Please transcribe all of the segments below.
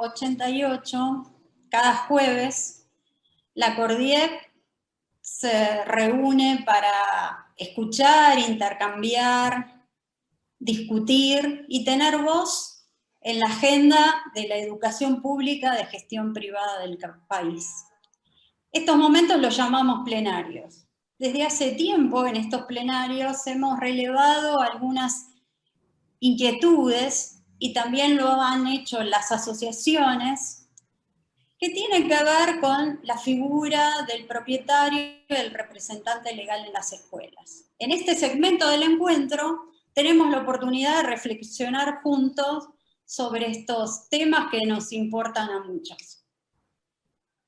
1988, cada jueves, la CORDIEP se reúne para escuchar, intercambiar, discutir y tener voz en la agenda de la educación pública de gestión privada del país. Estos momentos los llamamos plenarios. Desde hace tiempo en estos plenarios hemos relevado algunas inquietudes y también lo han hecho las asociaciones que tienen que ver con la figura del propietario y del representante legal en las escuelas. En este segmento del encuentro tenemos la oportunidad de reflexionar juntos sobre estos temas que nos importan a muchos.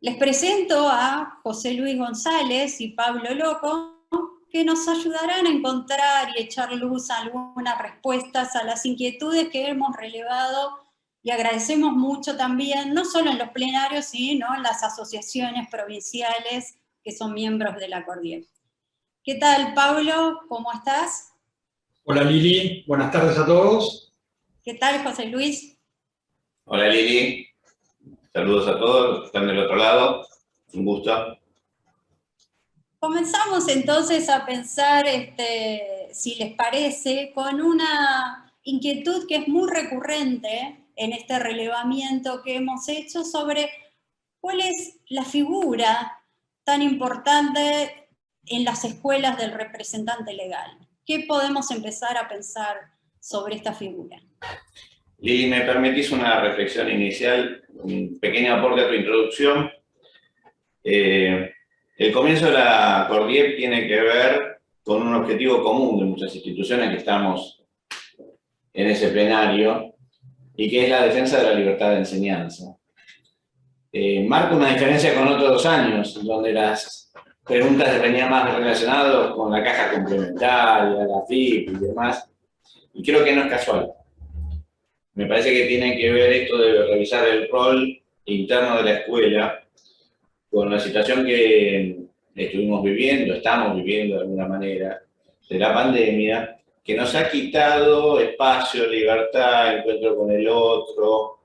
Les presento a José Luis González y Pablo Loco, que nos ayudarán a encontrar y echar luz a algunas respuestas a las inquietudes que hemos relevado y agradecemos mucho también, no solo en los plenarios, sino en las asociaciones provinciales que son miembros de la CORDIEP. ¿Qué tal, Pablo? ¿Cómo estás? Hola, Lili. Buenas tardes a todos. ¿Qué tal, José Luis? Hola, Lili. Saludos a todos los que están del otro lado. Un gusto. Comenzamos entonces a pensar, si les parece, con una inquietud que es muy recurrente en este relevamiento que hemos hecho sobre cuál es la figura tan importante en las escuelas del representante legal. ¿Qué podemos empezar a pensar sobre esta figura? Lili, ¿me permitís una reflexión inicial? Un pequeño aporte a tu introducción. El comienzo de la CORDIEP tiene que ver con un objetivo común de muchas instituciones que estamos en ese plenario, y que es la defensa de la libertad de enseñanza. Marca una diferencia con otros 2 años, donde las preguntas venían más relacionadas con la caja complementaria, la FIP y demás, y creo que no es casual. Me parece que tiene que ver esto de revisar el rol interno de la escuela con la situación que estuvimos viviendo, estamos viviendo de alguna manera, de la pandemia, que nos ha quitado espacio, libertad, encuentro con el otro.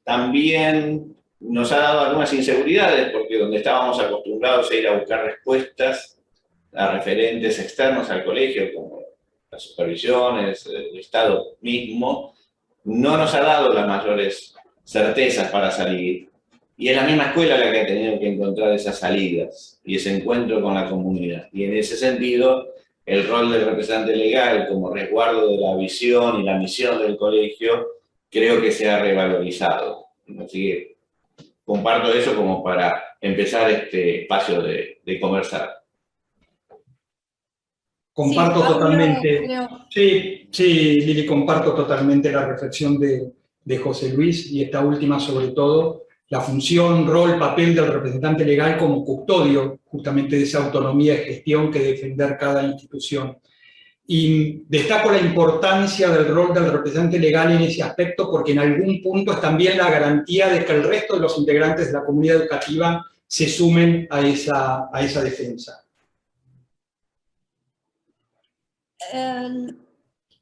También nos ha dado algunas inseguridades, porque donde estábamos acostumbrados a ir a buscar respuestas a referentes externos al colegio, como las supervisiones, el Estado mismo, no nos ha dado las mayores certezas para salir. Y es la misma escuela la que ha tenido que encontrar esas salidas y ese encuentro con la comunidad. Y en ese sentido, el rol del representante legal como resguardo de la visión y la misión del colegio, creo que se ha revalorizado. Así que comparto eso como para empezar este espacio de conversar. Comparto Pablo, totalmente. creo. Sí, Lili, comparto totalmente la reflexión de José Luis, y esta última sobre todo, la función, rol, papel del representante legal como custodio justamente de esa autonomía de gestión que defender cada institución. Y destaco la importancia del rol del representante legal en ese aspecto, porque en algún punto es también la garantía de que el resto de los integrantes de la comunidad educativa se sumen a esa defensa.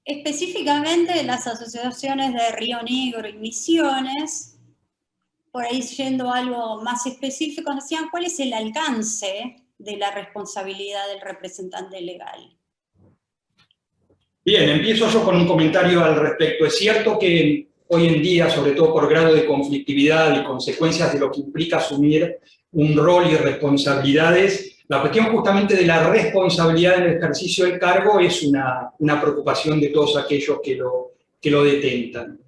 Específicamente las asociaciones de Río Negro y Misiones, por ahí yendo a algo más específico, decían cuál es el alcance de la responsabilidad del representante legal. Bien, empiezo yo con un comentario al respecto. Es cierto que hoy en día, sobre todo por grado de conflictividad y consecuencias de lo que implica asumir un rol y responsabilidades, la cuestión justamente de la responsabilidad en el ejercicio del cargo es una preocupación de todos aquellos que lo detentan.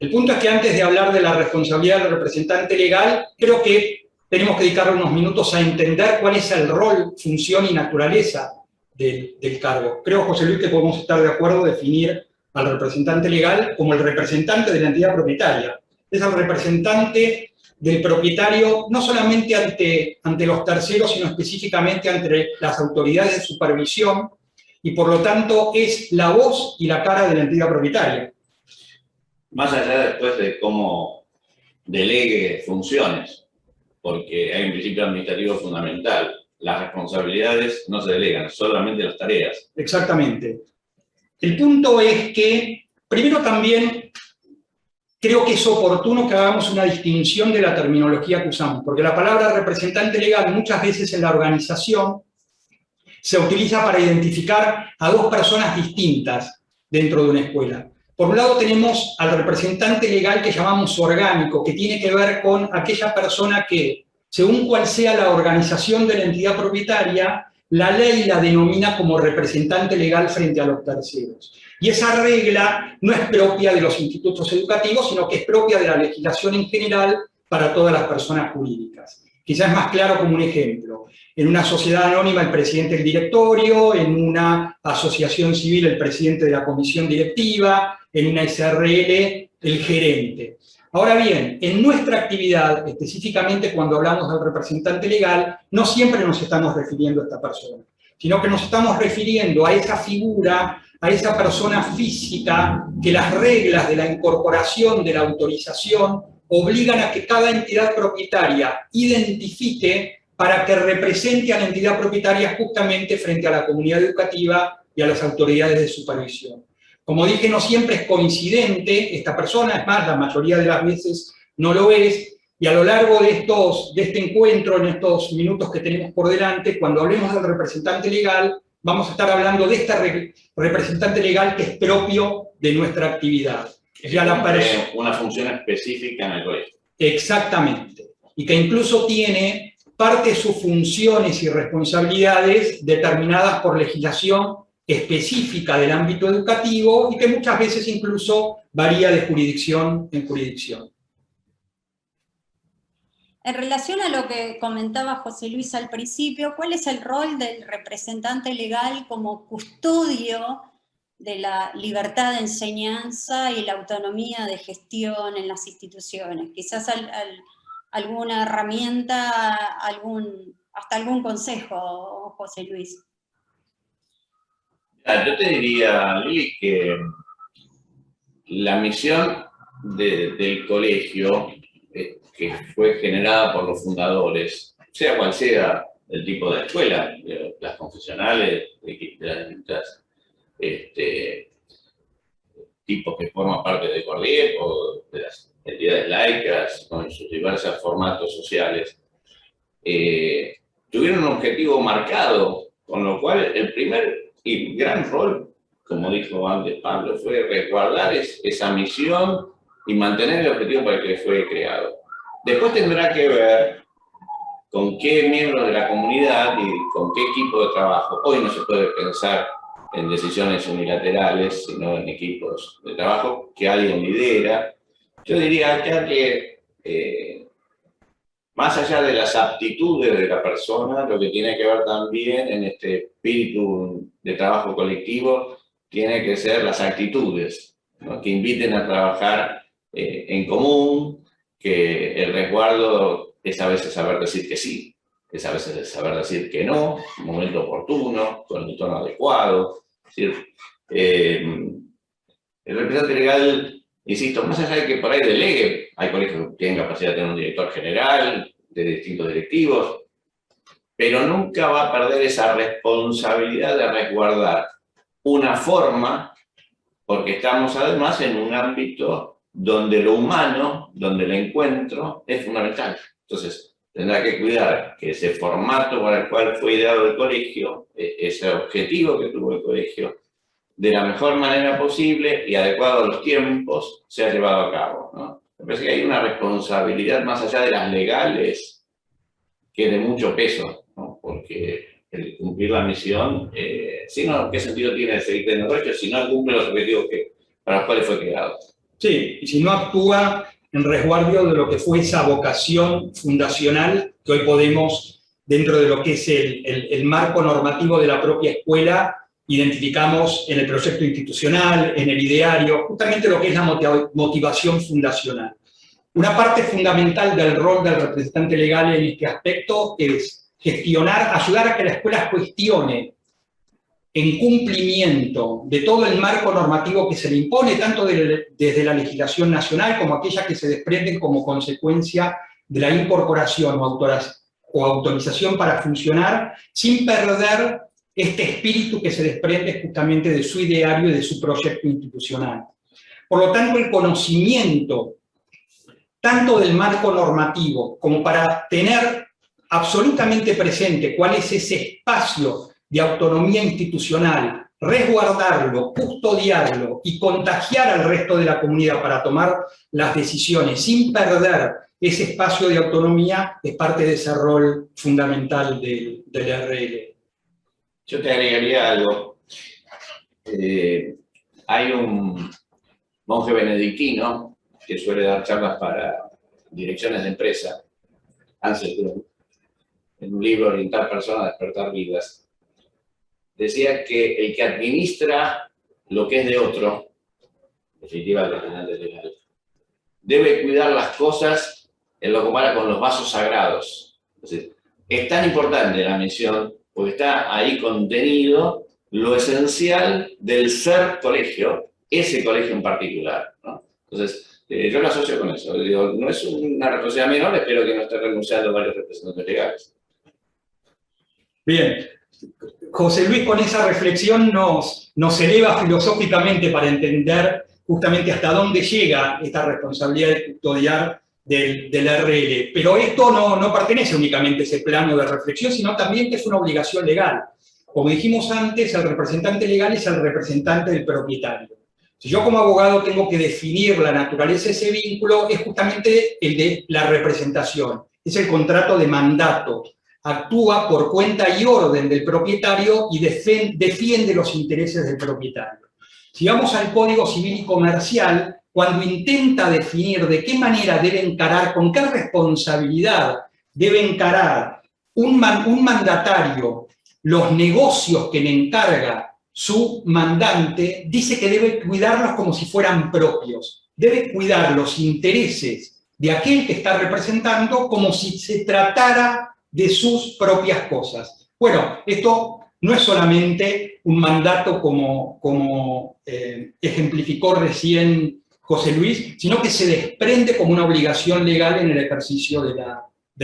El punto es que antes de hablar de la responsabilidad del representante legal, creo que tenemos que dedicar unos minutos a entender cuál es el rol, función y naturaleza del cargo. Creo, José Luis, que podemos estar de acuerdo en definir al representante legal como el representante de la entidad propietaria. Es el representante del propietario no solamente ante los terceros, sino específicamente ante las autoridades de supervisión, y por lo tanto es la voz y la cara de la entidad propietaria. Más allá después de cómo delegue funciones, porque hay un principio administrativo fundamental. Las responsabilidades no se delegan, solamente las tareas. Exactamente. El punto es que, primero también, creo que es oportuno que hagamos una distinción de la terminología que usamos, porque la palabra representante legal muchas veces en la organización se utiliza para identificar a dos personas distintas dentro de una escuela. Por un lado tenemos al representante legal que llamamos orgánico, que tiene que ver con aquella persona que, según cual sea la organización de la entidad propietaria, la ley la denomina como representante legal frente a los terceros. Y esa regla no es propia de los institutos educativos, sino que es propia de la legislación en general para todas las personas jurídicas. Quizás es más claro como un ejemplo. En una sociedad anónima el presidente del directorio, en una asociación civil el presidente de la comisión directiva, en una SRL el gerente. Ahora bien, en nuestra actividad, específicamente cuando hablamos del representante legal, no siempre nos estamos refiriendo a esta persona, sino que nos estamos refiriendo a esa figura, a esa persona física que las reglas de la incorporación, de la autorización, obligan a que cada entidad propietaria identifique para que represente a la entidad propietaria justamente frente a la comunidad educativa y a las autoridades de supervisión. Como dije, no siempre es coincidente esta persona, es más, la mayoría de las veces no lo es, y a lo largo de este encuentro, en estos minutos que tenemos por delante, cuando hablemos del representante legal, vamos a estar hablando de este representante legal que es propio de nuestra actividad. Ya una función específica en el colegio. Exactamente, y que incluso tiene parte de sus funciones y responsabilidades determinadas por legislación específica del ámbito educativo y que muchas veces incluso varía de jurisdicción en jurisdicción. En relación a lo que comentaba José Luis al principio, ¿cuál es el rol del representante legal como custodio de la libertad de enseñanza y la autonomía de gestión en las instituciones? Quizás alguna herramienta, hasta algún consejo, José Luis. Yo te diría, Lili, que la misión del colegio, que fue generada por los fundadores, sea cual sea el tipo de escuela, las confesionales, de las distintas tipos que forman parte de Cordiep o de las entidades laicas, con sus diversos formatos sociales, tuvieron un objetivo marcado, con lo cual el primer y gran rol, como dijo antes Pablo, fue resguardar esa misión y mantener el objetivo para el que fue creado. Después tendrá que ver con qué miembros de la comunidad y con qué equipo de trabajo. Hoy no se puede pensar en decisiones unilaterales, sino en equipos de trabajo que alguien lidera. Yo diría acá que más allá de las aptitudes de la persona, lo que tiene que ver también en este espíritu de trabajo colectivo, tiene que ser las actitudes, ¿no? Que inviten a trabajar en común, que el resguardo es a veces saber decir que sí, es a veces saber decir que no, en un momento oportuno, con el tono adecuado. Es decir, el representante legal, insisto, más allá de que por ahí delegue, hay colegios que tienen capacidad de tener un director general, de distintos directivos, pero nunca va a perder esa responsabilidad de resguardar una forma, porque estamos además en un ámbito donde lo humano, donde el encuentro es fundamental. Entonces, tendrá que cuidar que ese formato para el cual fue ideado el colegio, ese objetivo que tuvo el colegio, de la mejor manera posible y adecuado a los tiempos, sea llevado a cabo, ¿no? Me parece que hay una responsabilidad más allá de las legales que es de mucho peso, ¿no? Porque el cumplir la misión, si no, ¿qué sentido tiene seguir teniendo derechos si no cumple los objetivos para los cuales fue creado? Sí, y si no actúa en resguardo de lo que fue esa vocación fundacional que hoy podemos, dentro de lo que es el marco normativo de la propia escuela, identificamos en el proyecto institucional, en el ideario, justamente lo que es la motivación fundacional. Una parte fundamental del rol del representante legal en este aspecto es gestionar, ayudar a que la escuela gestione en cumplimiento de todo el marco normativo que se le impone, tanto desde la legislación nacional como aquellas que se desprenden como consecuencia de la incorporación o autorización para funcionar, sin perder este espíritu que se desprende justamente de su ideario y de su proyecto institucional. Por lo tanto, el conocimiento, tanto del marco normativo, como para tener absolutamente presente cuál es ese espacio de autonomía institucional, resguardarlo, custodiarlo y contagiar al resto de la comunidad para tomar las decisiones sin perder ese espacio de autonomía, es parte de ese rol fundamental del RL. Yo te agregaría algo. Hay un monje benedictino que suele dar charlas para direcciones de empresa, Ansel Grun, en un libro Orientar Personas a Despertar Vidas, decía que el que administra lo que es de otro, en definitiva el representante legal, debe cuidar las cosas, él lo compara con los vasos sagrados. Entonces, es tan importante la misión porque está ahí contenido lo esencial del ser colegio, ese colegio en particular, ¿no? Entonces, yo lo asocio con eso. Digo, no es una responsabilidad menor, espero que no estén renunciando varios representantes legales. Bien. José Luis con esa reflexión nos eleva filosóficamente para entender justamente hasta dónde llega esta responsabilidad de custodiar del RL. Pero esto no pertenece únicamente a ese plano de reflexión, sino también que es una obligación legal. Como dijimos antes, el representante legal es el representante del propietario. Si yo como abogado tengo que definir la naturaleza de ese vínculo, es justamente el de la representación, es el contrato de mandato. Actúa por cuenta y orden del propietario y defiende los intereses del propietario. Si vamos al Código Civil y Comercial, cuando intenta definir de qué manera debe encarar, con qué responsabilidad debe encarar un mandatario los negocios que le encarga su mandante, dice que debe cuidarlos como si fueran propios. Debe cuidar los intereses de aquel que está representando como si se tratara de sus propias cosas. Bueno, esto no es solamente un mandato como ejemplificó recién José Luis, sino que se desprende como una obligación legal en el ejercicio de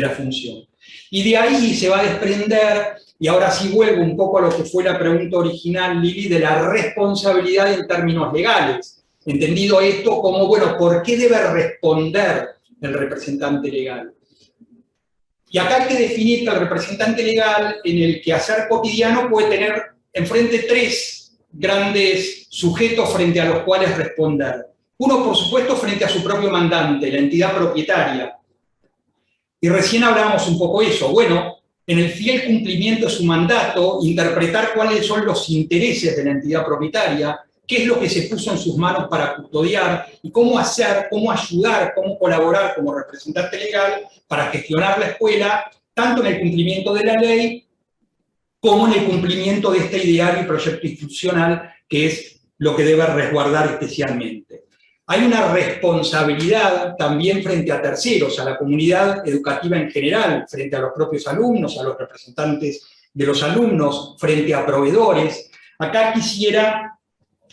la función. Y de ahí se va a desprender, y ahora sí vuelvo un poco a lo que fue la pregunta original, Lili, de la responsabilidad en términos legales. Entendido esto como, bueno, ¿por qué debe responder el representante legal? Y acá hay que definir que el representante legal en el quehacer cotidiano puede tener enfrente tres grandes sujetos frente a los cuales responder. Uno, por supuesto, frente a su propio mandante, la entidad propietaria. Y recién hablábamos un poco de eso. Bueno, en el fiel cumplimiento de su mandato, interpretar cuáles son los intereses de la entidad propietaria, qué es lo que se puso en sus manos para custodiar y cómo hacer, cómo ayudar, cómo colaborar como representante legal para gestionar la escuela, tanto en el cumplimiento de la ley como en el cumplimiento de este ideario y proyecto institucional, que es lo que debe resguardar especialmente. Hay una responsabilidad también frente a terceros, a la comunidad educativa en general, frente a los propios alumnos, a los representantes de los alumnos, frente a proveedores. Acá quisiera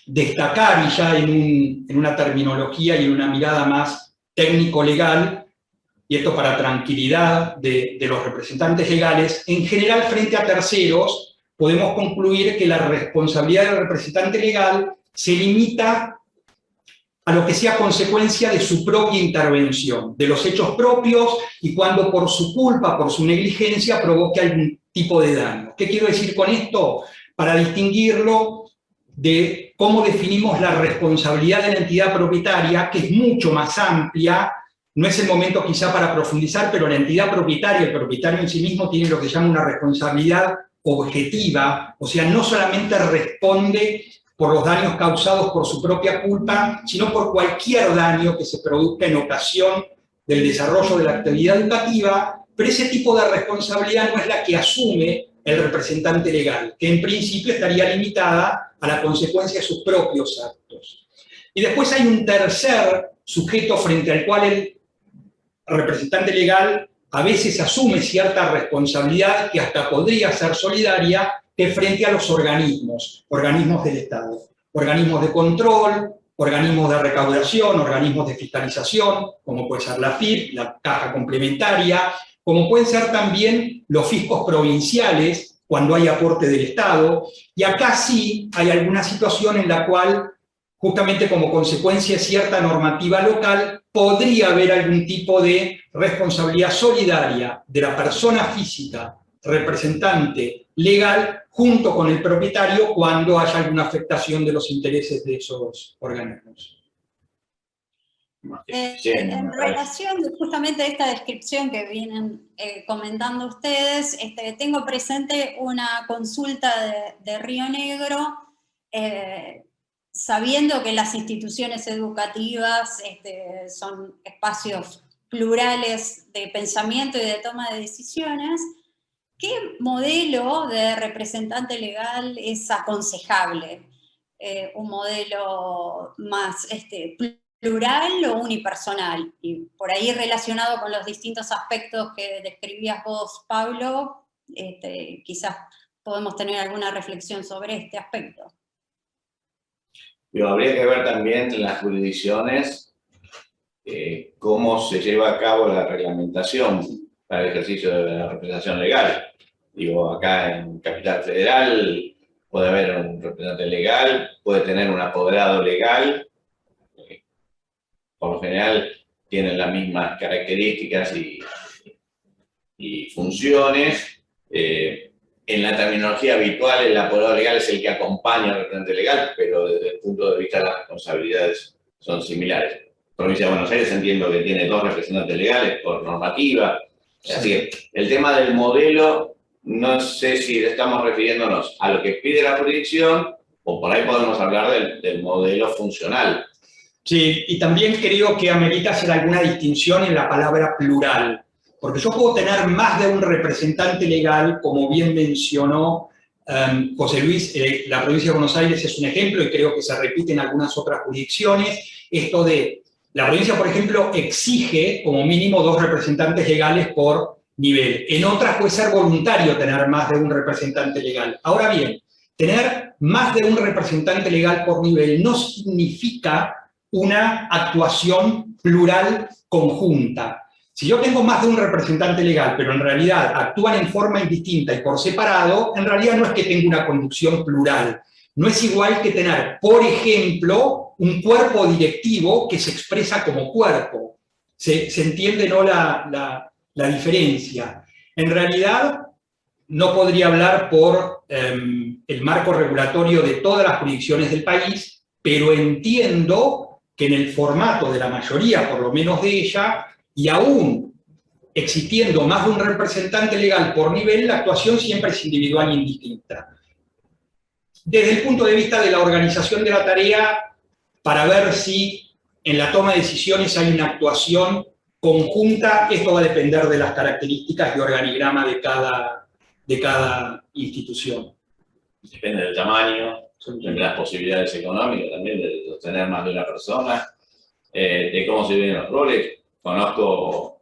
destacar, y ya en una terminología y en una mirada más técnico-legal, y esto para tranquilidad de los representantes legales, en general frente a terceros podemos concluir que la responsabilidad del representante legal se limita a lo que sea consecuencia de su propia intervención, de los hechos propios y cuando por su culpa, por su negligencia, provoque algún tipo de daño. ¿Qué quiero decir con esto? Para distinguirlo de cómo definimos la responsabilidad de la entidad propietaria, que es mucho más amplia. No es el momento quizá para profundizar, pero la entidad propietaria, el propietario en sí mismo, tiene lo que se llama una responsabilidad objetiva, o sea, no solamente responde por los daños causados por su propia culpa, sino por cualquier daño que se produzca en ocasión del desarrollo de la actividad educativa, pero ese tipo de responsabilidad no es la que asume el representante legal, que en principio estaría limitada a la consecuencia de sus propios actos. Y después hay un tercer sujeto frente al cual el representante legal a veces asume cierta responsabilidad que hasta podría ser solidaria, que frente a los organismos del Estado. Organismos de control, organismos de recaudación, organismos de fiscalización, como puede ser la FIP, la caja complementaria, como pueden ser también los fiscos provinciales, cuando hay aporte del Estado. Y acá sí hay alguna situación en la cual justamente como consecuencia de cierta normativa local, podría haber algún tipo de responsabilidad solidaria de la persona física representante legal junto con el propietario cuando haya alguna afectación de los intereses de esos organismos. En relación justamente a esta descripción que vienen comentando ustedes, tengo presente una consulta de Río Negro, sabiendo que las instituciones educativas son espacios plurales de pensamiento y de toma de decisiones. ¿Qué modelo de representante legal es aconsejable? ¿Un modelo más plural o unipersonal? Y por ahí relacionado con los distintos aspectos que describías vos, Pablo, quizás podemos tener alguna reflexión sobre este aspecto. Pero habría que ver también en las jurisdicciones cómo se lleva a cabo la reglamentación para el ejercicio de la representación legal. Digo, acá en Capital Federal puede haber un representante legal, puede tener un apoderado legal, por lo general tienen las mismas características y funciones. En la terminología habitual, el apoderado legal es el que acompaña al representante legal, pero desde el punto de vista de las responsabilidades son similares. Provincia de Buenos Aires entiendo que tiene 2 representantes legales por normativa. Sí. Así que el tema del modelo, no sé si estamos refiriéndonos a lo que pide la jurisdicción o por ahí podemos hablar del modelo funcional. Sí, y también creo que amerita hacer alguna distinción en la palabra plural, porque yo puedo tener más de un representante legal, como bien mencionó José Luis, la provincia de Buenos Aires es un ejemplo y creo que se repite en algunas otras jurisdicciones, esto de, la provincia, por ejemplo, exige como mínimo 2 representantes legales por nivel. En otras puede ser voluntario tener más de un representante legal. Ahora bien, tener más de un representante legal por nivel no significa una actuación plural conjunta. Si yo tengo más de un representante legal, pero en realidad actúan en forma indistinta y por separado, en realidad no es que tenga una conducción plural. No es igual que tener, por ejemplo, un cuerpo directivo que se expresa como cuerpo. ¿Se entiende, no, la diferencia? En realidad, no podría hablar por el marco regulatorio de todas las jurisdicciones del país, pero entiendo que en el formato de la mayoría, por lo menos de ella, y aún existiendo más de un representante legal por nivel, la actuación siempre es individual e indistinta. Desde el punto de vista de la organización de la tarea, para ver si en la toma de decisiones hay una actuación conjunta, esto va a depender de las características y organigrama de cada institución. Depende del tamaño, de las posibilidades económicas también, de tener más de una persona, de cómo se viven los roles. Conozco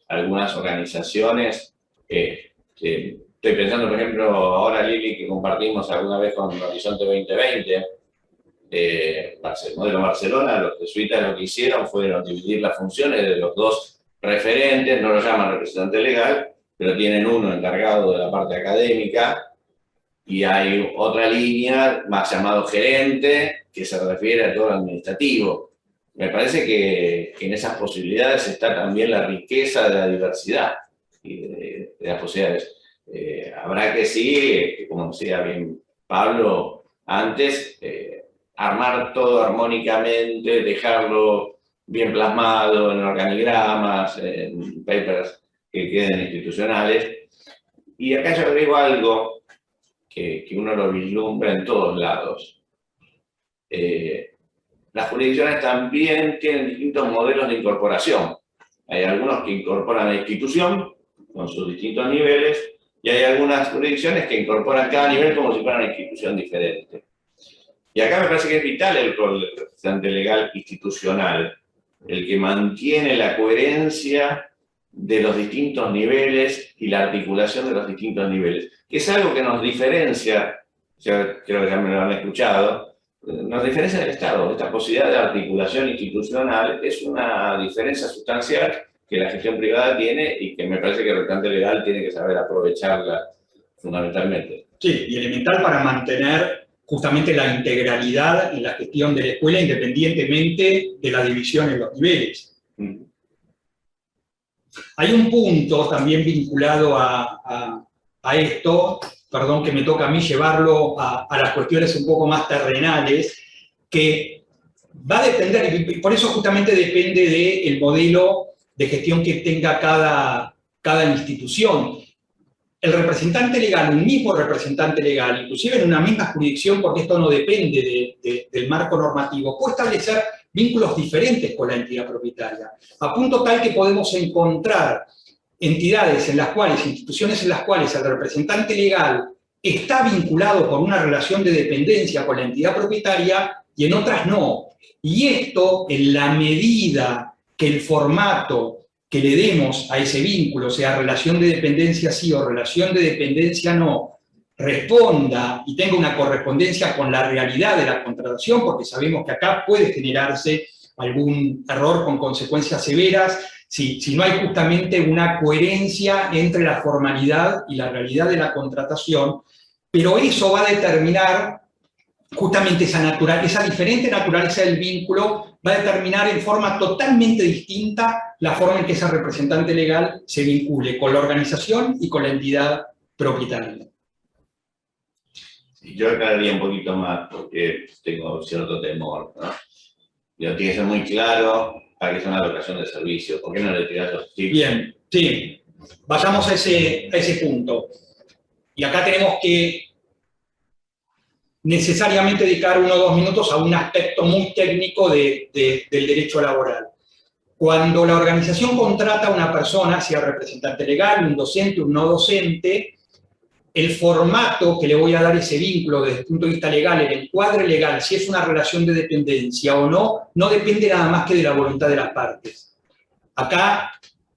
algunas organizacionas, estoy pensando, por ejemplo, ahora Lili, que compartimos alguna vez con Horizonte 2020, el modelo Barcelona, los jesuitas lo que hicieron fueron dividir las funciones de los 2 referentes, no lo llaman representante legal, pero tienen uno encargado de la parte académica, y hay otra línea, más llamado gerente, que se refiere a todo lo administrativo. Me parece que en esas posibilidades está también la riqueza de la diversidad y de las posibilidades. Habrá que sí, como decía bien Pablo antes, armar todo armónicamente, dejarlo bien plasmado en organigramas, en papers que queden institucionales. Y acá yo agrego algo que uno lo vislumbra en todos lados. Las jurisdicciones también tienen distintos modelos de incorporación. Hay algunos que incorporan la institución con sus distintos niveles y hay algunas jurisdicciones que incorporan cada nivel como si fuera una institución diferente. Y acá me parece que es vital el rol del representante legal institucional, el que mantiene la coherencia de los distintos niveles y la articulación de los distintos niveles, que es algo que nos diferencia, yo creo que ya me lo han escuchado, nos diferencia del Estado. Esta posibilidad de articulación institucional es una diferencia sustancial que la gestión privada tiene y que me parece que el representante legal tiene que saber aprovecharla fundamentalmente. Sí, y elemental para mantener justamente la integralidad en la gestión de la escuela, independientemente de la división en los niveles. Hay un punto también vinculado a esto, perdón que me toca a mí llevarlo a las cuestiones un poco más terrenales, que va a depender, y por eso justamente depende del modelo de gestión que tenga cada institución. El representante legal, un mismo representante legal, inclusive en una misma jurisdicción, porque esto no depende del marco normativo, puede establecer vínculos diferentes con la entidad propietaria, a punto tal que podemos encontrar entidades en las cuales, instituciones en las cuales el representante legal está vinculado con una relación de dependencia con la entidad propietaria y en otras no. Y esto, en la medida que el formato que le demos a ese vínculo, sea relación de dependencia sí o relación de dependencia no, responda y tenga una correspondencia con la realidad de la contratación, porque sabemos que acá puede generarse algún error con consecuencias severas, si no hay justamente una coherencia entre la formalidad y la realidad de la contratación, pero eso va a determinar justamente esa diferente naturaleza del vínculo, va a determinar en forma totalmente distinta la forma en que ese representante legal se vincule con la organización y con la entidad propietaria. Yo aclararía un poquito más porque tengo cierto temor, ¿no? Tiene que ser muy claro para que sea una locación de servicio. ¿Por qué no le tirás los tips? Bien, sí. Vayamos a ese punto. Y acá tenemos que necesariamente dedicar 1 o 2 minutos a un aspecto muy técnico del derecho laboral. Cuando la organización contrata a una persona, sea representante legal, un docente, un no docente, el formato que le voy a dar ese vínculo desde el punto de vista legal, el encuadre legal, si es una relación de dependencia o no, no depende nada más que de la voluntad de las partes. Acá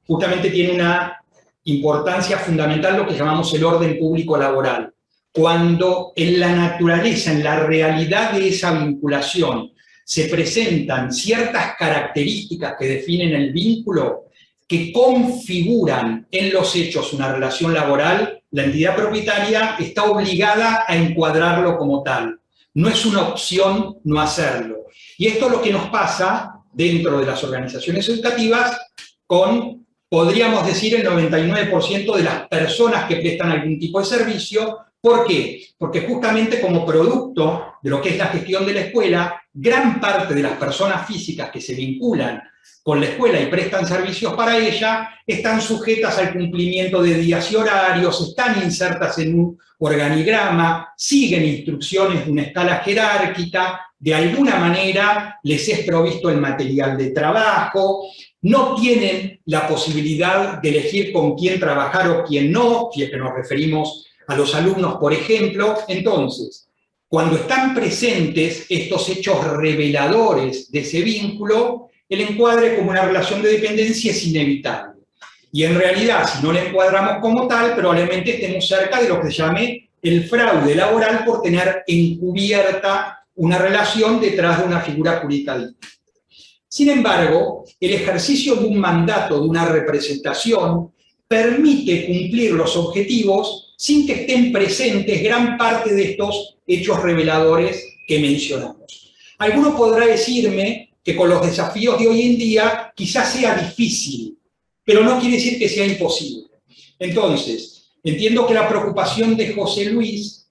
justamente tiene una importancia fundamental lo que llamamos el orden público laboral. Cuando en la naturaleza, en la realidad de esa vinculación, se presentan ciertas características que definen el vínculo, que configuran en los hechos una relación laboral, la entidad propietaria está obligada a encuadrarlo como tal. No es una opción no hacerlo. Y esto es lo que nos pasa dentro de las organizaciones educativas con, podríamos decir, el 99% de las personas que prestan algún tipo de servicio. ¿Por qué? Porque justamente como producto de lo que es la gestión de la escuela, gran parte de las personas físicas que se vinculan con la escuela y prestan servicios para ella, están sujetas al cumplimiento de días y horarios, están insertas en un organigrama, siguen instrucciones de una escala jerárquica, de alguna manera les es provisto el material de trabajo, no tienen la posibilidad de elegir con quién trabajar o quién no, si es que nos referimos a los alumnos, por ejemplo. Entonces, cuando están presentes estos hechos reveladores de ese vínculo, el encuadre como una relación de dependencia es inevitable. Y en realidad, si no la encuadramos como tal, probablemente estemos cerca de lo que se llame el fraude laboral por tener encubierta una relación detrás de una figura jurídica distinta. Sin embargo, el ejercicio de un mandato, de una representación, permite cumplir los objetivos sin que estén presentes gran parte de estos hechos reveladores que mencionamos. Alguno podrá decirme que con los desafíos de hoy en día quizás sea difícil, pero no quiere decir que sea imposible. Entonces, entiendo que la preocupación de José Luis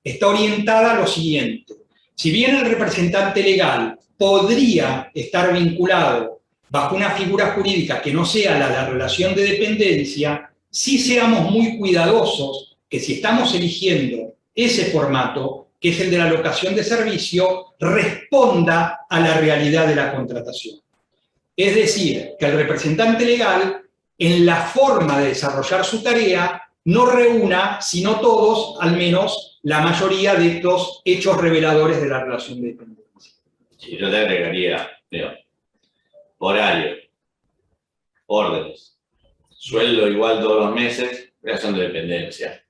está orientada a lo siguiente. Si bien el representante legal podría estar vinculado bajo una figura jurídica que no sea la de la relación de dependencia, sí seamos muy cuidadosos que si estamos eligiendo ese formato, que es el de la locación de servicio, responda a la realidad de la contratación. Es decir, que el representante legal, en la forma de desarrollar su tarea, no reúna, sino todos, al menos la mayoría de estos hechos reveladores de la relación de dependencia. Sí, yo te agregaría, horario, órdenes, sueldo igual todos los meses, relación de dependencia,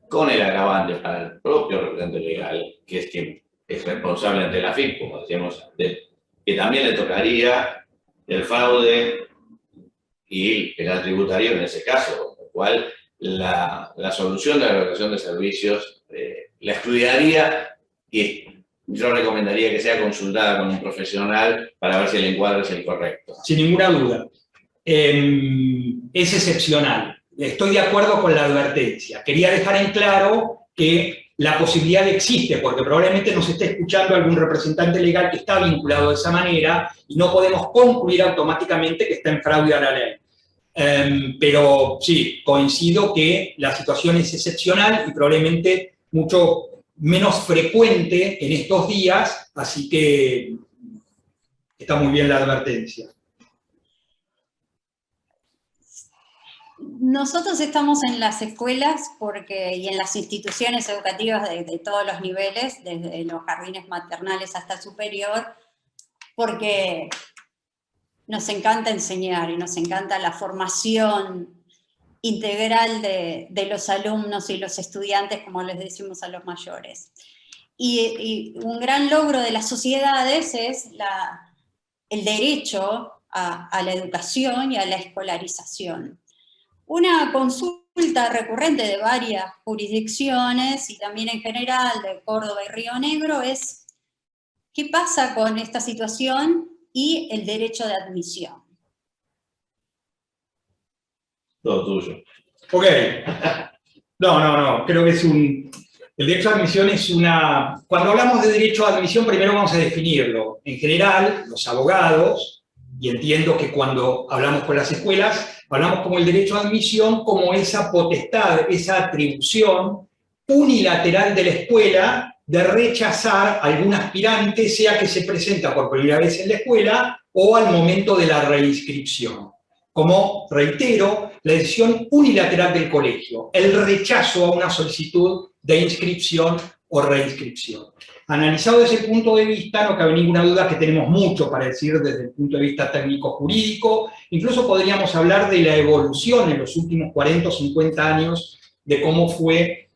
con el agravante para el propio representante legal, que es quien es responsable ante la FIP, como decíamos antes, que también le tocaría el fraude y el tributario en ese caso, con lo cual la solución de la relación de servicios la estudiaría y yo recomendaría que sea consultada con un profesional para ver si el encuadre es el correcto. Sin ninguna duda. Es excepcional. Estoy de acuerdo con la advertencia. Quería dejar en claro que la posibilidad existe, porque probablemente nos esté escuchando algún representante legal que está vinculado de esa manera y no podemos concluir automáticamente que está en fraude a la ley. Pero sí, coincido que la situación es excepcional y probablemente mucho menos frecuente en estos días, así que está muy bien la advertencia. Nosotros estamos en las escuelas y en las instituciones educativas de todos los niveles, desde los jardines maternales hasta superior, porque nos encanta enseñar y nos encanta la formación integral de los alumnos y los estudiantes, como les decimos a los mayores. Y un gran logro de las sociedades es el derecho a la educación y a la escolarización. Una consulta recurrente de varias jurisdicciones y también en general de Córdoba y Río Negro es ¿qué pasa con esta situación y el derecho de admisión? Todo tuyo. Ok. No. Creo que el derecho a admisión es una... Cuando hablamos de derecho a admisión, primero vamos a definirlo. En general, los abogados, y entiendo que cuando hablamos con las escuelas, hablamos como el derecho a admisión, como esa potestad, esa atribución unilateral de la escuela de rechazar a algún aspirante, sea que se presenta por primera vez en la escuela o al momento de la reinscripción. Como, reitero, la decisión unilateral del colegio, el rechazo a una solicitud de inscripción o reinscripción. Analizado desde ese punto de vista, no cabe ninguna duda que tenemos mucho para decir desde el punto de vista técnico-jurídico, incluso podríamos hablar de la evolución en los últimos 40 o 50 años de cómo fue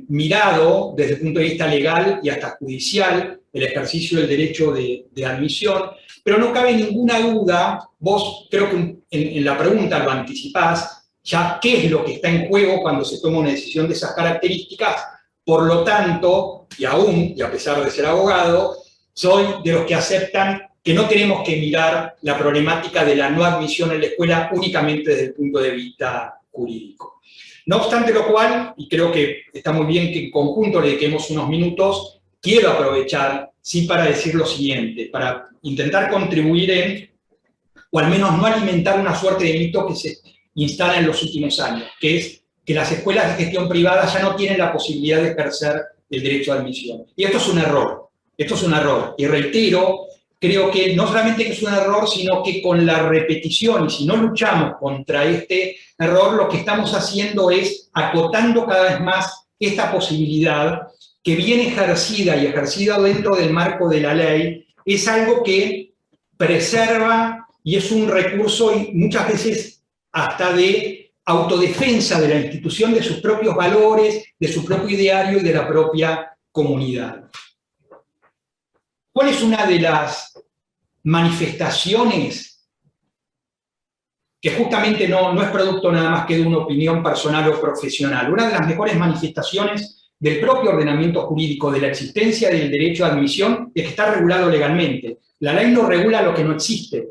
mirado desde el punto de vista legal y hasta judicial el ejercicio del derecho de admisión, pero no cabe ninguna duda, vos creo que en la pregunta lo anticipás, ya qué es lo que está en juego cuando se toma una decisión de esas características. Por lo tanto, y a pesar de ser abogado, soy de los que aceptan que no tenemos que mirar la problemática de la no admisión en la escuela únicamente desde el punto de vista jurídico. No obstante lo cual, y creo que está muy bien que en conjunto le dediquemos unos minutos, quiero aprovechar, sí, para decir lo siguiente, para intentar contribuir o al menos no alimentar una suerte de mito que se instala en los últimos años, que es que las escuelas de gestión privada ya no tienen la posibilidad de ejercer el derecho a admisión. Y esto es un error, Y reitero, creo que no solamente que es un error, sino que con la repetición, y si no luchamos contra este error, lo que estamos haciendo es acotando cada vez más esta posibilidad que bien ejercida y ejercida dentro del marco de la ley, es algo que preserva y es un recurso y muchas veces hasta de autodefensa de la institución, de sus propios valores, de su propio ideario y de la propia comunidad. ¿Cuál es una de las manifestaciones que justamente no es producto nada más que de una opinión personal o profesional? Una de las mejores manifestaciones del propio ordenamiento jurídico de la existencia del derecho a admisión es que está regulado legalmente. La ley no regula lo que no existe.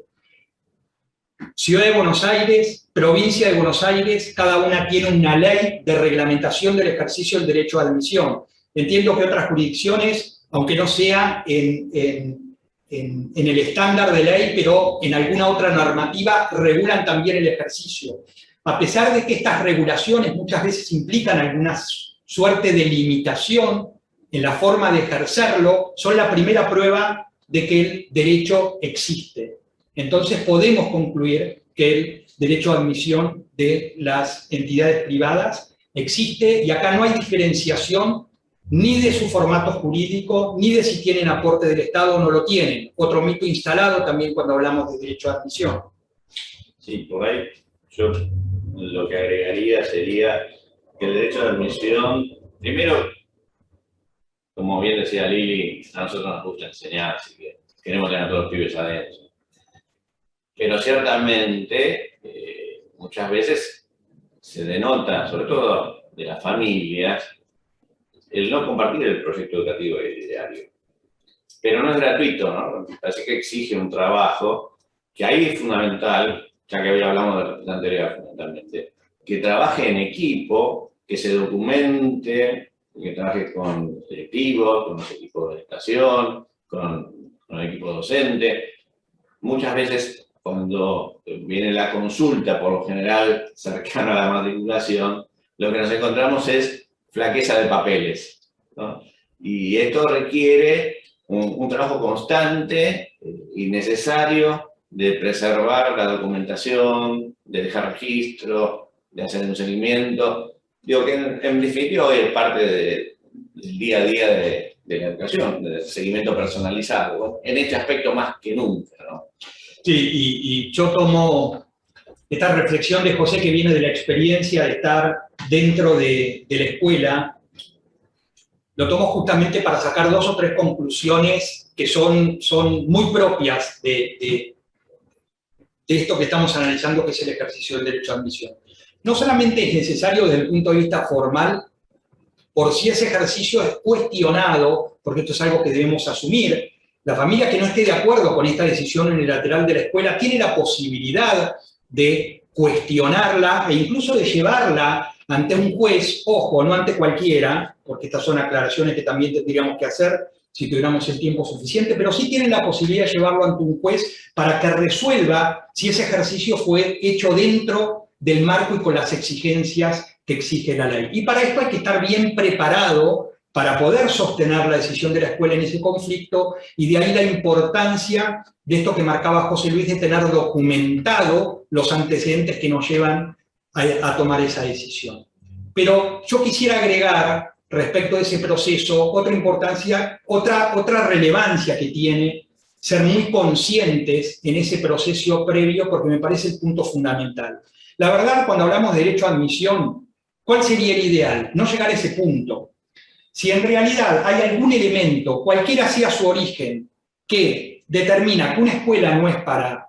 Ciudad de Buenos Aires, provincia de Buenos Aires, cada una tiene una ley de reglamentación del ejercicio del derecho a admisión. Entiendo que otras jurisdicciones, aunque no sea en el estándar de ley, pero en alguna otra normativa, regulan también el ejercicio. A pesar de que estas regulaciones muchas veces implican alguna suerte de limitación en la forma de ejercerlo, son la primera prueba de que el derecho existe. Entonces podemos concluir que el derecho a admisión de las entidades privadas existe y acá no hay diferenciación ni de su formato jurídico, ni de si tienen aporte del Estado o no lo tienen. Otro mito instalado también cuando hablamos de derecho a admisión. Sí, por ahí yo lo que agregaría sería que el derecho a admisión, primero, como bien decía Lili, a nosotros nos gusta enseñar, así que queremos tener a todos los pibes adentro. Pero ciertamente, muchas veces se denota, sobre todo de las familias, el no compartir el proyecto educativo diario. Pero no es gratuito, ¿no? Así que exige un trabajo que ahí es fundamental, ya que hoy hablamos de la anterior fundamentalmente, que trabaje en equipo, que se documente, que trabaje con directivos, con los equipos de estación, con el equipo docente. Muchas veces cuando viene la consulta, por lo general cercana a la matriculación, lo que nos encontramos es flaqueza de papeles, ¿no? Y esto requiere un trabajo constante y necesario de preservar la documentación, de dejar registro, de hacer un seguimiento. Digo que en definitiva hoy es parte del día a día de la educación, del seguimiento personalizado, ¿no? En este aspecto más que nunca, ¿no? Sí, y yo tomo esta reflexión de José que viene de la experiencia de estar dentro de la escuela, lo tomo justamente para sacar 2 o 3 conclusiones que son muy propias de esto que estamos analizando, que es el ejercicio del derecho a admisión. No solamente es necesario desde el punto de vista formal, por si ese ejercicio es cuestionado, porque esto es algo que debemos asumir. La familia que no esté de acuerdo con esta decisión unilateral de la escuela tiene la posibilidad de cuestionarla e incluso de llevarla ante un juez, ojo, no ante cualquiera, porque estas son aclaraciones que también tendríamos que hacer si tuviéramos el tiempo suficiente, pero sí tienen la posibilidad de llevarlo ante un juez para que resuelva si ese ejercicio fue hecho dentro del marco y con las exigencias que exige la ley. Y para esto hay que estar bien preparado para poder sostener la decisión de la escuela en ese conflicto, y de ahí la importancia de esto que marcaba José Luis, de tener documentado los antecedentes que nos llevan a tomar esa decisión. Pero yo quisiera agregar, respecto de ese proceso, otra importancia, otra relevancia que tiene ser muy conscientes en ese proceso previo, porque me parece el punto fundamental. La verdad, cuando hablamos de derecho a admisión, ¿cuál sería el ideal? No llegar a ese punto. Si en realidad hay algún elemento, cualquiera sea su origen, que determina que una escuela no es para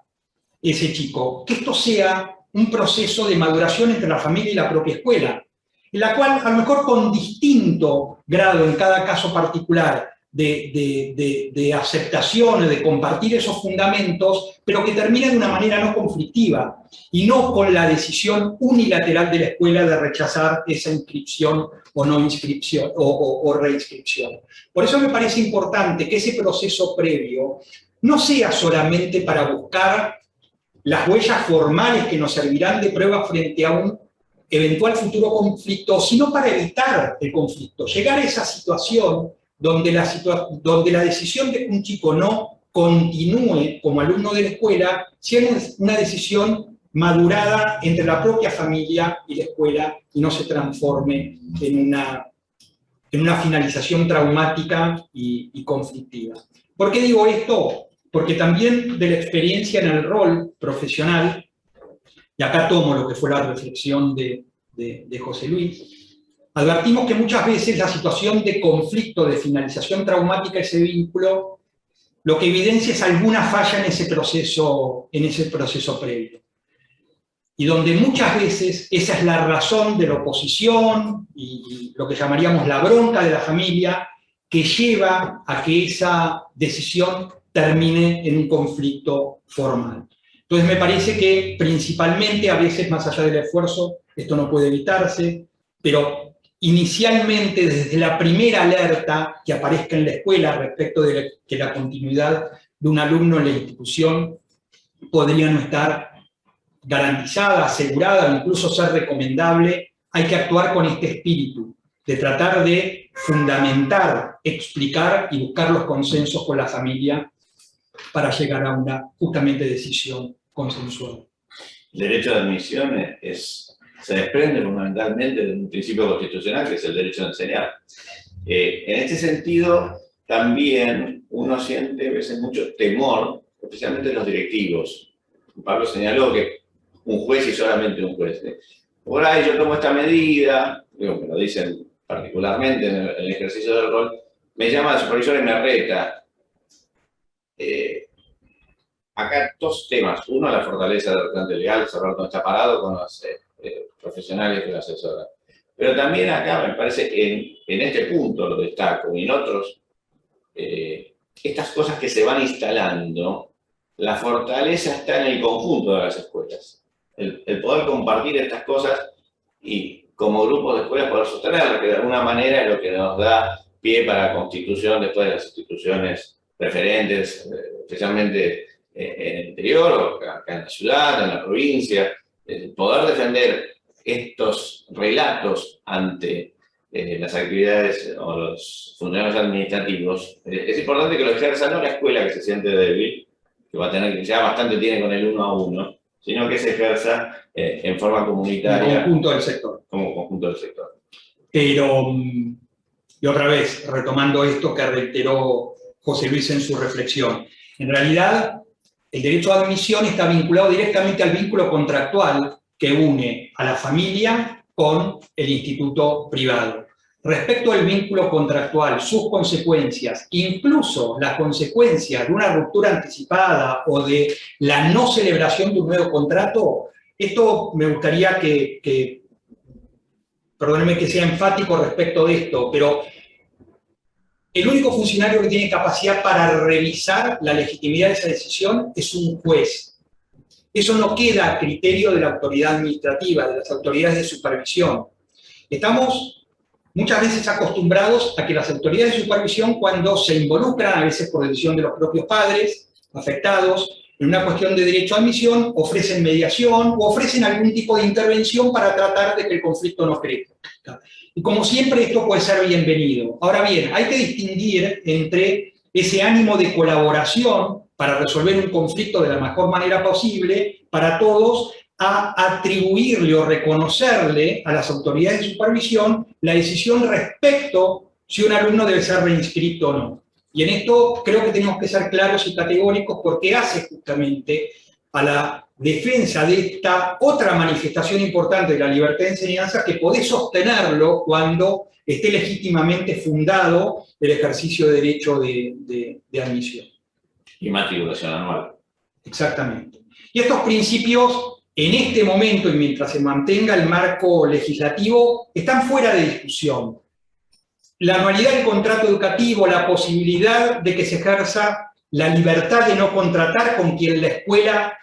ese chico, que esto sea un proceso de maduración entre la familia y la propia escuela, en la cual, a lo mejor con distinto grado en cada caso particular de aceptación, de compartir esos fundamentos, pero que termine de una manera no conflictiva, y no con la decisión unilateral de la escuela de rechazar esa inscripción o no inscripción o reinscripción. Por eso me parece importante que ese proceso previo no sea solamente para buscar las huellas formales que nos servirán de prueba frente a un eventual futuro conflicto, sino para evitar el conflicto, llegar a esa situación donde la decisión de que un chico no continúe como alumno de la escuela sea una decisión madurada entre la propia familia y la escuela y no se transforme en una finalización traumática y conflictiva. ¿Por qué digo esto? Porque también de la experiencia en el rol profesional, y acá tomo lo que fue la reflexión de José Luis, advertimos que muchas veces la situación de conflicto, de finalización traumática de ese vínculo, lo que evidencia es alguna falla en ese proceso previo. Y donde muchas veces esa es la razón de la oposición y lo que llamaríamos la bronca de la familia, que lleva a que esa decisión termine en un conflicto formal. Entonces me parece que principalmente, a veces más allá del esfuerzo, esto no puede evitarse, pero inicialmente desde la primera alerta que aparezca en la escuela respecto de que la continuidad de un alumno en la institución podría no estar garantizada, asegurada, o incluso ser recomendable, hay que actuar con este espíritu, de tratar de fundamentar, explicar y buscar los consensos con la familia para llegar a una, justamente, decisión consensual. El derecho de admisión se desprende fundamentalmente de un principio constitucional, que es el derecho a enseñar. En este sentido, también uno siente a veces mucho temor, especialmente los directivos. Pablo señaló que un juez y solamente un juez. Por ahí yo tomo esta medida, digo, me lo dicen particularmente en el ejercicio del rol, me llama el supervisor y me reta. Acá 2 temas. Uno, la fortaleza del representante legal, saber dónde está parado con los profesionales que lo asesoran. Pero también acá, me parece, en este punto lo destaco, y en otros, estas cosas que se van instalando, la fortaleza está en el conjunto de las escuelas. El poder compartir estas cosas y como grupos de escuelas poder sostenerlas, que de alguna manera es lo que nos da pie para la constitución después de las instituciones referentes, especialmente en el interior, o acá en la ciudad, en la provincia. Poder defender estos relatos ante las actividades o los funcionarios administrativos, es importante que lo ejerza no la escuela que se siente débil, que va a tener que ya bastante tiene con el 1 a 1, sino que se ejerza en forma comunitaria. Como conjunto del sector. Como conjunto del sector. Pero, y otra vez, retomando esto que reiteró José Luis en su reflexión, en realidad el derecho a admisión está vinculado directamente al vínculo contractual que une a la familia con el instituto privado. Respecto al vínculo contractual, sus consecuencias, incluso las consecuencias de una ruptura anticipada o de la no celebración de un nuevo contrato, esto me gustaría perdónenme que sea enfático respecto de esto, pero el único funcionario que tiene capacidad para revisar la legitimidad de esa decisión es un juez. Eso no queda a criterio de la autoridad administrativa, de las autoridades de supervisión. Estamos muchas veces acostumbrados a que las autoridades de supervisión, cuando se involucran, a veces por decisión de los propios padres afectados, en una cuestión de derecho a admisión, ofrecen mediación o ofrecen algún tipo de intervención para tratar de que el conflicto no crezca. Y como siempre, esto puede ser bienvenido. Ahora bien, hay que distinguir entre ese ánimo de colaboración para resolver un conflicto de la mejor manera posible para todos, a atribuirle o reconocerle a las autoridades de supervisión la decisión respecto si un alumno debe ser reinscrito o no. Y en esto creo que tenemos que ser claros y categóricos porque hace justamente a la defensa de esta otra manifestación importante de la libertad de enseñanza que podés sostenerlo cuando esté legítimamente fundado el ejercicio de derecho de admisión. Y matriculación anual. Exactamente. Y estos principios, en este momento y mientras se mantenga el marco legislativo, están fuera de discusión. La anualidad del contrato educativo, la posibilidad de que se ejerza la libertad de no contratar con quien la escuela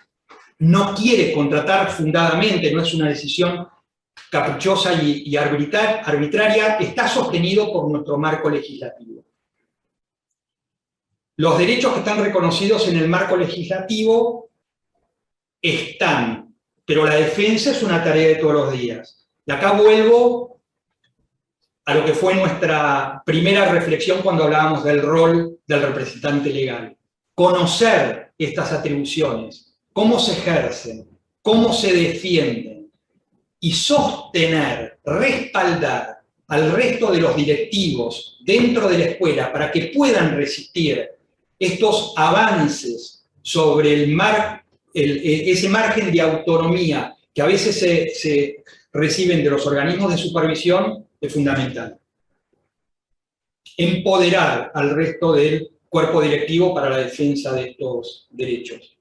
no quiere contratar fundadamente, no es una decisión caprichosa y arbitraria, está sostenido por nuestro marco legislativo. Los derechos que están reconocidos en el marco legislativo están, pero la defensa es una tarea de todos los días. Y acá vuelvo a lo que fue nuestra primera reflexión cuando hablábamos del rol del representante legal. Conocer estas atribuciones, cómo se ejercen, cómo se defienden, y sostener, respaldar al resto de los directivos dentro de la escuela para que puedan resistir estos avances sobre ese margen de autonomía que a veces se reciben de los organismos de supervisión es fundamental. Empoderar al resto del cuerpo directivo para la defensa de estos derechos.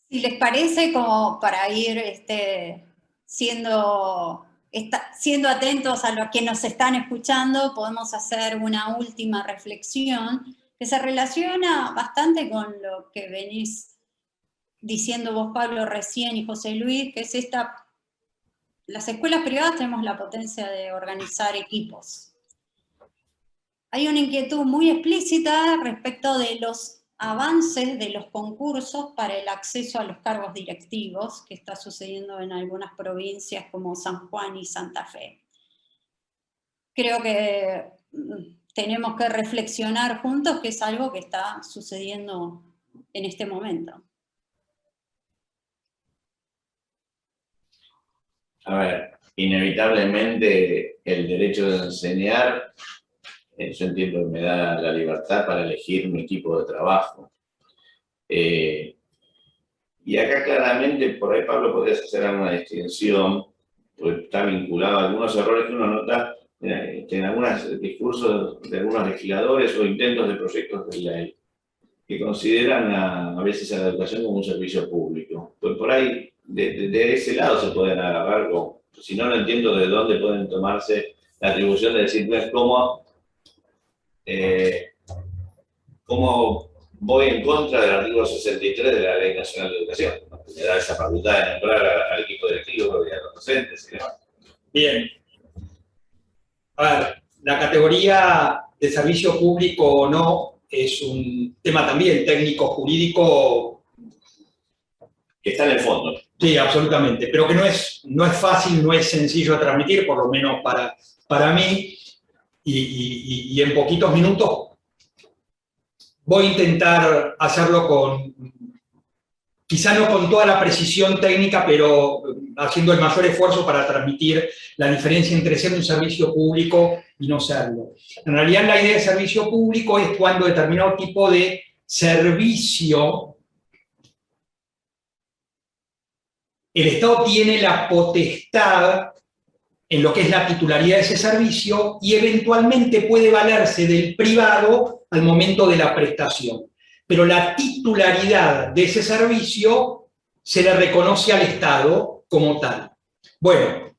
Si les parece, como para ir siendo atentos a los que nos están escuchando, podemos hacer una última reflexión que se relaciona bastante con lo que venís diciendo vos, Pablo, recién, y José Luis, que es las escuelas privadas tenemos la potencia de organizar equipos. Hay una inquietud muy explícita respecto de los avances de los concursos para el acceso a los cargos directivos que está sucediendo en algunas provincias como San Juan y Santa Fe. Creo que tenemos que reflexionar juntos que es algo que está sucediendo en este momento. A ver, inevitablemente el derecho de enseñar, yo entiendo que me da la libertad para elegir mi equipo de trabajo. Y acá claramente, por ahí Pablo podrías hacer alguna distinción, porque está vinculado a algunos errores que uno nota en algunos discursos de algunos legisladores o intentos de proyectos de ley, que consideran a veces a la educación como un servicio público. Pues por ahí de ese lado se pueden agarrar, si no, no entiendo de dónde pueden tomarse la atribución de decir, pues, ¿cómo voy en contra del artículo 63 de la Ley Nacional de Educación? Me da esa facultad de nombrar al equipo directivo y a los docentes. Bien. A ver, la categoría de servicio público o no es un tema también técnico-jurídico. Que está en el fondo. Sí, absolutamente, pero que no es fácil, no es sencillo de transmitir, por lo menos para mí, y en poquitos minutos voy a intentar hacerlo quizá no con toda la precisión técnica, pero haciendo el mayor esfuerzo para transmitir la diferencia entre ser un servicio público y no serlo. En realidad la idea de servicio público es cuando determinado tipo de servicio el Estado tiene la potestad en lo que es la titularidad de ese servicio y eventualmente puede valerse del privado al momento de la prestación. Pero la titularidad de ese servicio se le reconoce al Estado como tal. Bueno,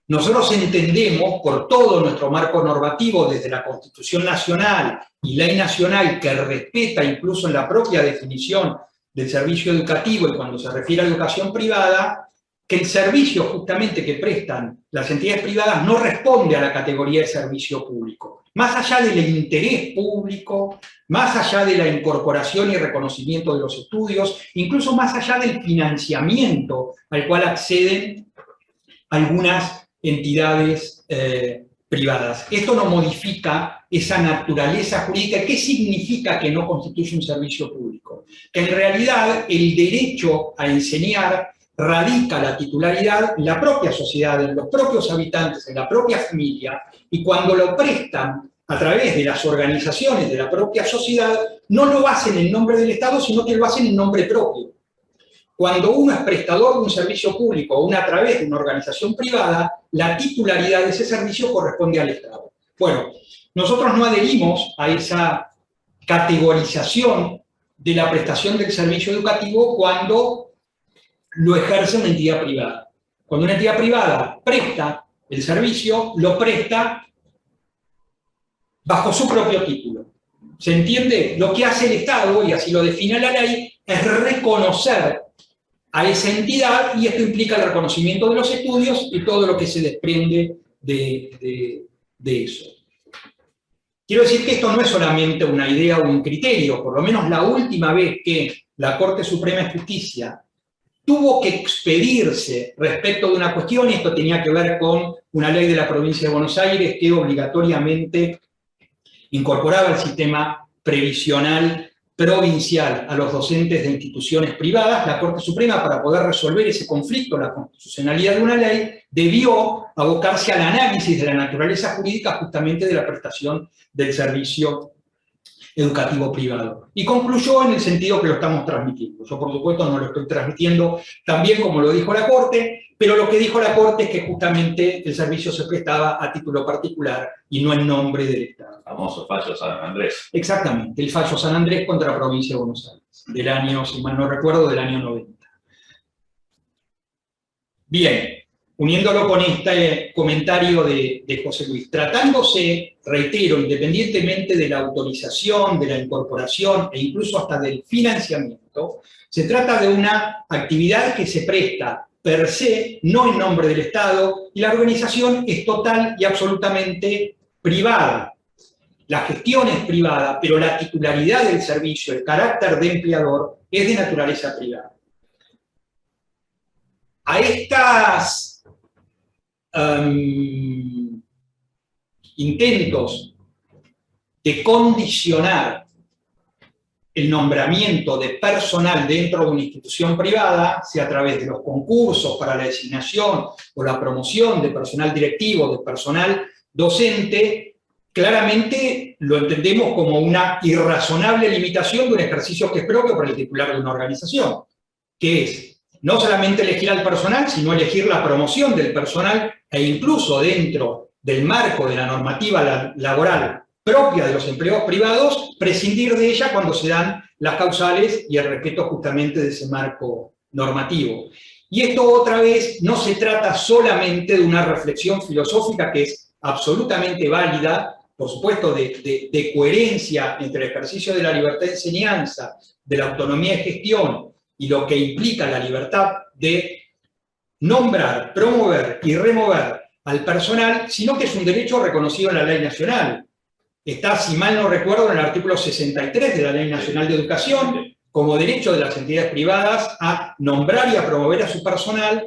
nosotros entendemos por todo nuestro marco normativo, desde la Constitución Nacional y Ley Nacional, que respeta incluso en la propia definición del servicio educativo y cuando se refiere a educación privada, que el servicio justamente que prestan las entidades privadas no responde a la categoría de servicio público. Más allá del interés público, más allá de la incorporación y reconocimiento de los estudios, incluso más allá del financiamiento al cual acceden algunas entidades privadas. Esto no modifica esa naturaleza jurídica. ¿Qué significa que no constituye un servicio público? Que en realidad el derecho a enseñar radica la titularidad en la propia sociedad, en los propios habitantes, en la propia familia, y cuando lo prestan a través de las organizaciones de la propia sociedad, no lo hacen en nombre del Estado, sino que lo hacen en nombre propio. Cuando uno es prestador de un servicio público o uno a través de una organización privada, la titularidad de ese servicio corresponde al Estado. Bueno, nosotros no adherimos a esa categorización de la prestación del servicio educativo cuando lo ejerce una entidad privada. Cuando una entidad privada presta el servicio, lo presta bajo su propio título. ¿Se entiende? Lo que hace el Estado, y así lo define la ley, es reconocer a esa entidad, y esto implica el reconocimiento de los estudios y todo lo que se desprende de eso. Quiero decir que esto no es solamente una idea o un criterio, por lo menos la última vez que la Corte Suprema de Justicia tuvo que expedirse respecto de una cuestión, y esto tenía que ver con una ley de la provincia de Buenos Aires que obligatoriamente incorporaba el sistema previsional provincial a los docentes de instituciones privadas. La Corte Suprema, para poder resolver ese conflicto, la constitucionalidad de una ley, debió abocarse al análisis de la naturaleza jurídica justamente de la prestación del servicio educativo privado. Y concluyó en el sentido que lo estamos transmitiendo. Yo, por supuesto, no lo estoy transmitiendo tan bien como lo dijo la Corte, pero lo que dijo la Corte es que justamente el servicio se prestaba a título particular y no en nombre del Estado. El famoso fallo San Andrés. Exactamente, el fallo San Andrés contra la provincia de Buenos Aires, del año, si mal no recuerdo, del año 90. Bien, uniéndolo con este comentario de José Luis, tratándose, reitero, independientemente de la autorización, de la incorporación e incluso hasta del financiamiento, se trata de una actividad que se presta per se, no en nombre del Estado, y la organización es total y absolutamente privada. La gestión es privada, pero la titularidad del servicio, el carácter de empleador, es de naturaleza privada. A estas intentos de condicionar el nombramiento de personal dentro de una institución privada, sea a través de los concursos para la designación o la promoción de personal directivo, de personal docente, claramente lo entendemos como una irrazonable limitación de un ejercicio que es propio para el titular de una organización, que es no solamente elegir al personal, sino elegir la promoción del personal e incluso dentro del marco de la normativa laboral propia de los empleados privados, prescindir de ella cuando se dan las causales y el respeto justamente de ese marco normativo. Y esto otra vez no se trata solamente de una reflexión filosófica que es absolutamente válida, por supuesto de coherencia entre el ejercicio de la libertad de enseñanza, de la autonomía de gestión y lo que implica la libertad de nombrar, promover y remover al personal, sino que es un derecho reconocido en la ley nacional. Está, si mal no recuerdo, en el artículo 63 de la Ley Nacional de Educación, como derecho de las entidades privadas a nombrar y a promover a su personal,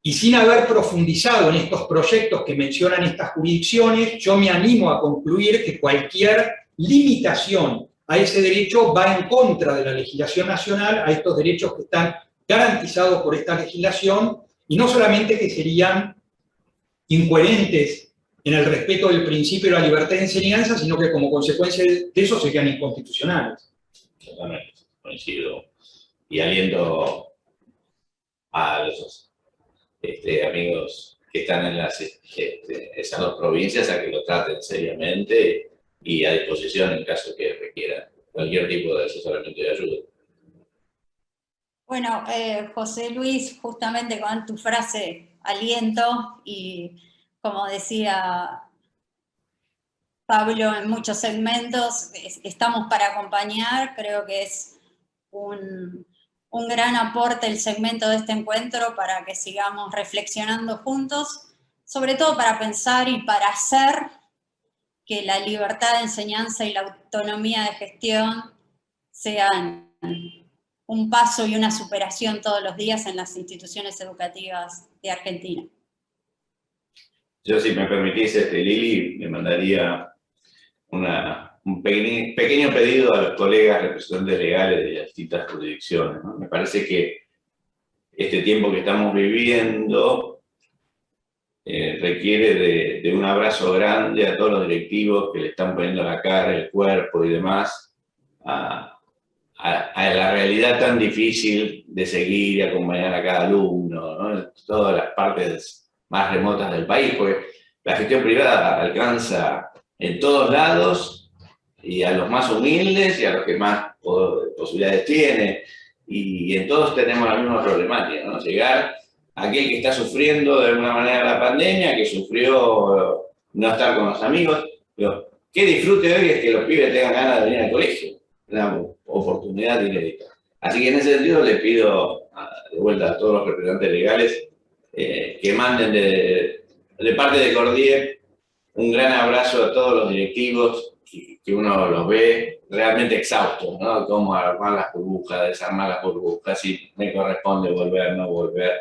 y sin haber profundizado en estos proyectos que mencionan estas jurisdicciones, yo me animo a concluir que cualquier limitación a ese derecho va en contra de la legislación nacional, a estos derechos que están garantizados por esta legislación, y no solamente que serían incoherentes en el respeto del principio de la libertad de enseñanza, sino que como consecuencia de eso serían inconstitucionales. Totalmente, coincido. Y aliento a los amigos que están en esas dos provincias a que lo traten seriamente y a disposición en caso que requieran cualquier tipo de asesoramiento y ayuda. Bueno, José Luis, justamente con tu frase aliento, y como decía Pablo en muchos segmentos, estamos para acompañar, creo que es un gran aporte el segmento de este encuentro para que sigamos reflexionando juntos, sobre todo para pensar y para hacer que la libertad de enseñanza y la autonomía de gestión sean un paso y una superación todos los días en las instituciones educativas de Argentina. Yo, si me permitís, Lili, le mandaría un pequeño pedido a los colegas representantes legales de las distintas jurisdicciones, ¿no? Me parece que este tiempo que estamos viviendo requiere de un abrazo grande a todos los directivos que le están poniendo la cara, el cuerpo y demás a la realidad tan difícil de seguir y acompañar a cada alumno, ¿no? En todas las partes más remotas del país, porque la gestión privada alcanza en todos lados y a los más humildes y a los que más posibilidades tienen, y en todos tenemos la misma problemática, ¿no? Llegar a aquel que está sufriendo de alguna manera la pandemia, que sufrió no estar con los amigos, pero qué disfrute hoy es que los pibes tengan ganas de venir al colegio, una oportunidad inédita. Así que en ese sentido les pido de vuelta a todos los representantes legales que manden de parte de Cordier un gran abrazo a todos los directivos, que uno los ve realmente exhaustos, ¿no? Cómo armar las burbujas, desarmar las burbujas, si me corresponde volver, no volver.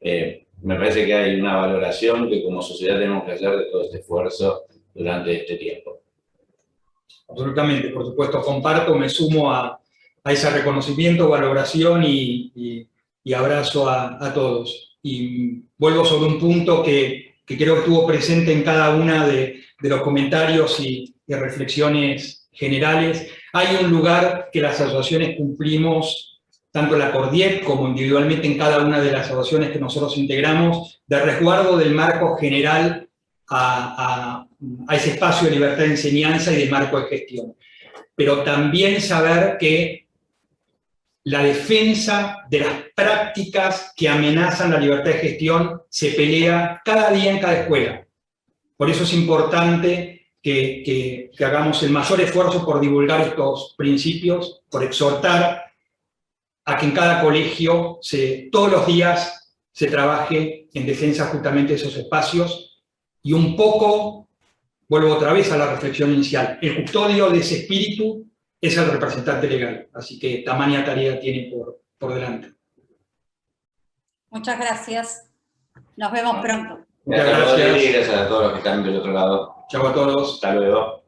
Me parece que hay una valoración que como sociedad tenemos que hacer de todo este esfuerzo durante este tiempo. Absolutamente, por supuesto, comparto, me sumo a ese reconocimiento, valoración y abrazo a todos. Y vuelvo sobre un punto que creo que estuvo presente en cada una de los comentarios y reflexiones generales. Hay un lugar que las asociaciones cumplimos, tanto la Cordier como individualmente en cada una de las asociaciones que nosotros integramos, de resguardo del marco general a ese espacio de libertad de enseñanza y de marco de gestión. Pero también saber que la defensa de las prácticas que amenazan la libertad de gestión se pelea cada día en cada escuela. Por eso es importante que hagamos el mayor esfuerzo por divulgar estos principios, por exhortar a que en cada colegio todos los días se trabaje en defensa justamente de esos espacios. Y un poco, vuelvo otra vez a la reflexión inicial, el custodio de ese espíritu es el representante legal, así que tamaña tarea tiene por delante. Muchas gracias. Nos vemos pronto. Gracias a todos y gracias a todos los que están del otro lado. Chao a todos. Hasta luego.